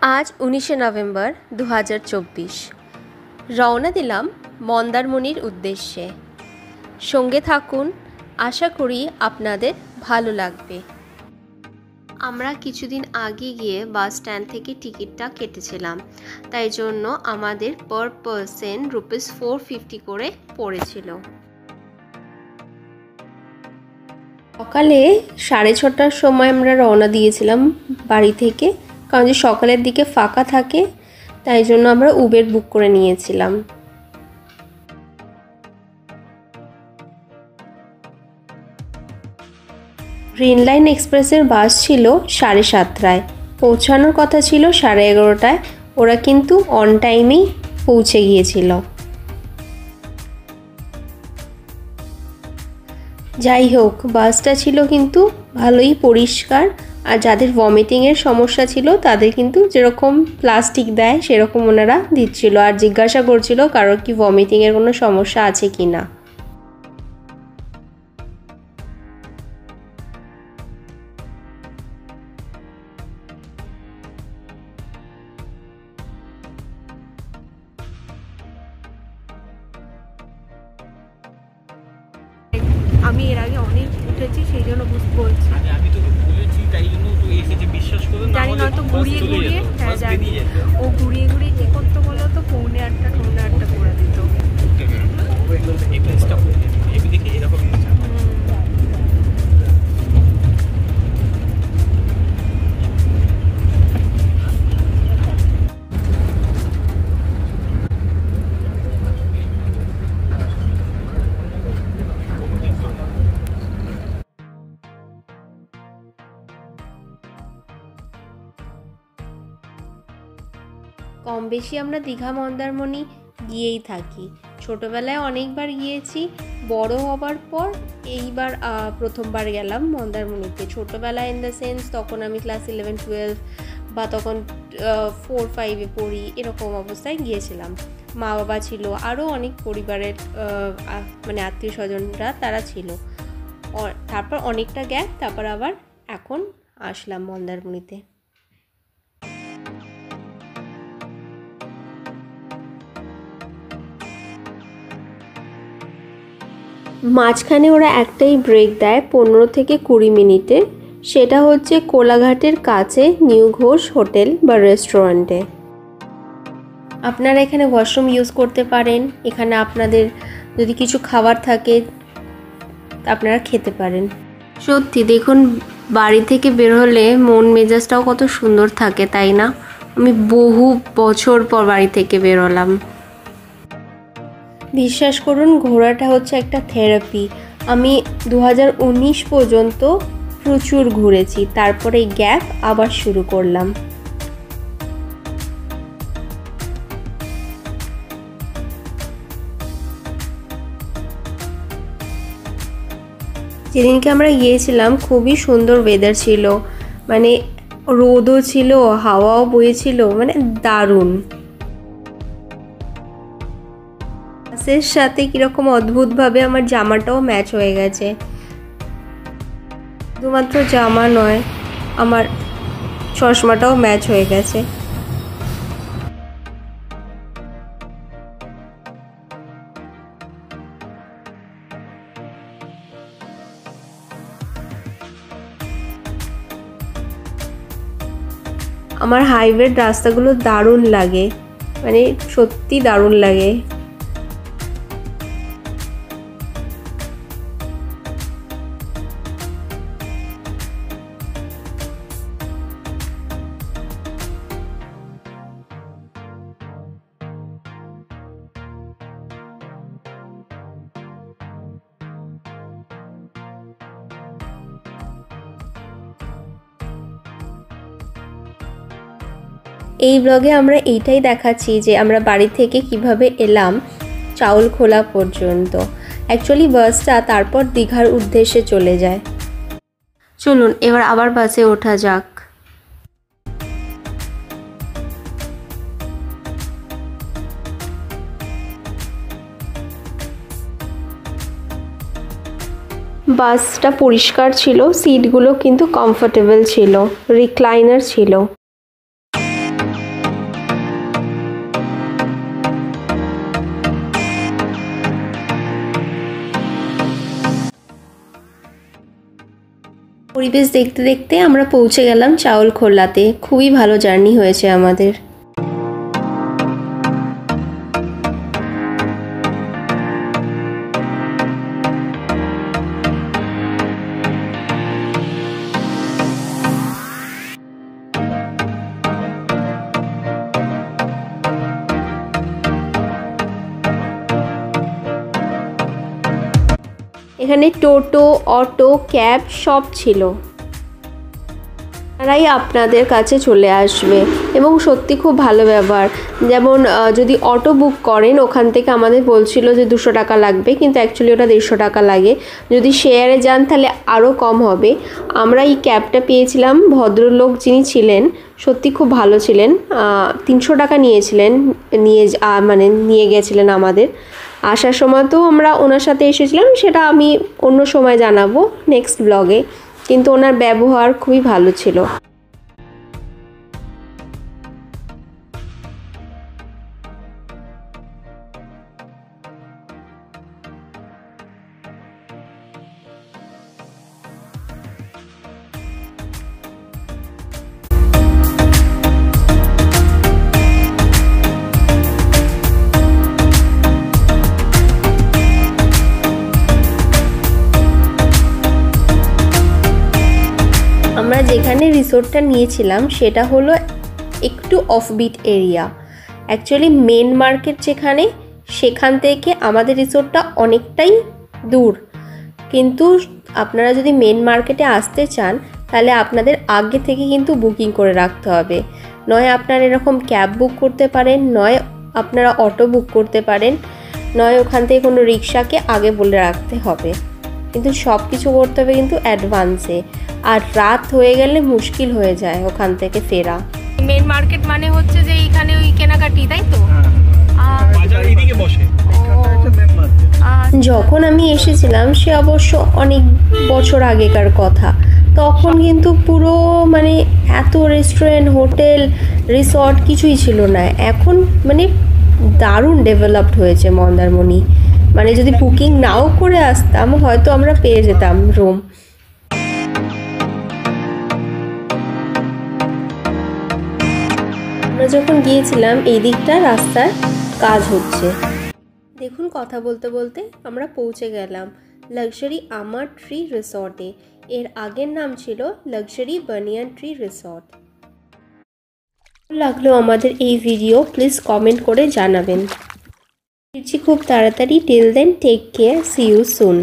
आज 19 नवेम्बर 2024 रওনা দিলাম মন্দারমণির উদ্দেশ্যে। সঙ্গে থাকুন, আশা করি আপনাদের ভালো লাগবে। আমরা কিছুদিন আগে গিয়ে বাস স্ট্যান্ড থেকে টিকিটটা কেটেছিলাম, তাই জন্য আমাদের পার পারসন ₹450 করে পড়েছিল। সকালে 6:30টার সময় আমরা রওনা দিয়েছিলাম বাড়ি থেকে, কারণ যে সকালের দিকে ফাঁকা থাকে, তাই জন্য আমরা উবের বুক করে নিয়েছিলাম। গ্রিন লাইন এক্সপ্রেসের বাস ছিল 7:30টায়, পৌঁছানোর কথা ছিল 11:30টায়। ওরা কিন্তু অন টাইমেই পৌঁছে গিয়েছিল। যাই হোক, বাসটা ছিল কিন্তু ভালোই পরিষ্কার, আর যাদের ভমিটিংয়ের সমস্যা ছিল তাদের কিন্তু যেরকম প্লাস্টিক দেয় সেরকম ওনারা দিচ্ছিল, আর জিজ্ঞাসা করছিল কারোর কি ভমিটিংয়ের কোনো সমস্যা আছে কি না। আমি এর আগে অনেক উঠেছি, সেই জন্য বলছি। আমি তোকে বলেছি, তাই জন্য তুই এসেছে, বিশ্বাস করে না। জানি না তো ঘুরিয়ে ঘুরিয়ে, হ্যাঁ জানি, ও ঘুরিয়ে ঘুরিয়ে কি করতো বলো তো, 8:45 করে দিত। এই প্লেসটা এবি দেখি এরকম কম বেশি আমরা দীঘা মন্দারমণি গিয়েই থাকি। ছোটোবেলায় অনেকবার গিয়েছি, বড় হবার পর এইবার প্রথমবার গেলাম মন্দারমণিতে। ছোটোবেলায় ইন দ্য সেন্স তখন আমি ক্লাস 11-12 বা তখন 4-5-এ পড়ি, এরকম অবস্থায় গিয়েছিলাম। মা বাবা ছিল, আরও অনেক পরিবারের মানে আত্মীয় স্বজনরা তারা ছিল। তারপর অনেকটা গ্যাপ, তারপর আবার এখন আসলাম মন্দারমণিতে। মাঝখানে ওরা একটাই ব্রেক দেয় 15 থেকে 20 মিনিটের, সেটা হচ্ছে কোলাঘাটের কাছে নিউ ঘোষ হোটেল বা রেস্টুরেন্টে। আপনারা এখানে ওয়াশরুম ইউজ করতে পারেন, এখানে আপনাদের যদি কিছু খাবার থাকে আপনারা খেতে পারেন। সত্যি দেখুন, বাড়ি থেকে বের হলে মন মেজাজটাও কত সুন্দর থাকে, তাই না? আমি বহু বছর পর বাড়ি থেকে বের হলাম। বিশ্বাস করুন, ঘোরাটা হচ্ছে একটা থেরাপি। আমি 2019 পর্যন্ত প্রচুর ঘুরেছি, তারপরে গ্যাপ আবার শুরু করলাম। যেদিনকে আমরা গিয়েছিলাম খুবই সুন্দর ওয়েদার ছিল, মানে রোদও ছিল, হাওয়াও বইছিল, মানে দারুণ। ড্রেসের সাথে কীরকম অদ্ভুতভাবে আমার জামাটাও ম্যাচ হয়ে গেছে। শুধুমাত্র জামা নয়, আমার চশমাটাও ম্যাচ হয়ে গেছে। আমার হাইওয়ের রাস্তাগুলো দারুণ লাগে, মানে সত্যি দারুণ লাগে। এই ব্লগে আমরা এইটাই দেখাচ্ছি যে আমরা বাড়ি থেকে কিভাবে এলাম চাউলখোলা পর্যন্ত। অ্যাকচুয়ালি বাসটা তারপর দীঘার উদ্দেশ্যে চলে যায়। চলুন এবার আবার বাসে ওঠা যাক। বাসটা পরিষ্কার ছিল, সিটগুলো কিন্তু কমফোর্টেবল ছিল, রিক্লাইনার ছিল। পরিবেশ দেখতে দেখতে আমরা পৌঁছে গেলাম চাউলখোলাতে। খুবই ভালো জার্নি হয়েছে আমাদের। এখানে টোটো, অটো, ক্যাব সব ছিল। তারাই আপনাদের কাছে চলে আসবে এবং সত্যি খুব ভালো ব্যবহার। যেমন যদি অটো বুক করেন, ওখান থেকে আমাদের বলছিল যে 200 টাকা লাগবে, কিন্তু অ্যাকচুয়ালি ওটা 150 টাকা লাগে। যদি শেয়ারে যান তাহলে আরও কম হবে। আমরা এই ক্যাবটা পেয়েছিলাম, ভদ্রলোক যিনি ছিলেন সত্যি খুব ভালো ছিলেন। 300 টাকা নিয়েছিলেন, নিয়ে গেছিলেন আমাদের। আসার সময় তো আমরা ওনার সাথে এসেছিলাম, সেটা আমি অন্য সময় জানাবো নেক্সট ব্লগে, কিন্তু ওনার ব্যবহার খুবই ভালো ছিল। আমরা যেখানে রিসোর্টটা নিয়েছিলাম সেটা হলো একটু offbeat area. Actually main market যেখানে, সেখান থেকে আমাদের রিসোর্টটা অনেকটাই দূর। কিন্তু আপনারা যদি মেন মার্কেটে আসতে চান তাহলে আপনাদের আগে থেকে কিন্তু বুকিং করে রাখতে হবে। নয় আপনারা এরকম ক্যাব বুক করতে পারেন, নয় আপনারা অটো বুক করতে পারেন, নয় ওখান থেকে কোনো রিক্সাকে আগে বলে রাখতে হবে। কিন্তু সব কিছু করতে হবে কিন্তু অ্যাডভান্সে, আর রাত হয়ে গেলে মুশকিল হয়ে যায় ওখান থেকে ফেরা। মেন মার্কেট মানে হচ্ছে যে এইখানে ওই কেনাকাটি, তাই তো? বাজার এইদিকে বসে। যখন আমি এসেছিলাম সে অবশ্য অনেক বছর আগেকার কথা, তখন কিন্তু পুরো মানে এত রেস্টুরেন্ট, হোটেল, রিসর্ট কিছুই ছিল না। এখন মানে দারুণ ডেভেলপড হয়েছে মন্দারমণি। মানে যদি বুকিং নাও করে আসতাম হয়তো আমরা পেয়ে যেতাম রুম। আমরা যখন গিয়েছিলাম এই দিকটা রাস্তার কাজ হচ্ছে। দেখুন, কথা বলতে বলতে আমরা পৌঁছে গেলাম লাক্সারি আমার ট্রি রিসর্টে। এর আগের নাম ছিল লাক্সারি বানিয়ান ট্রি রিসর্ট। লাগলো আমাদের এই ভিডিও প্লিজ কমেন্ট করে জানাবেন। ফিরছি খুব তাড়াতাড়ি। Till then take care, see you soon.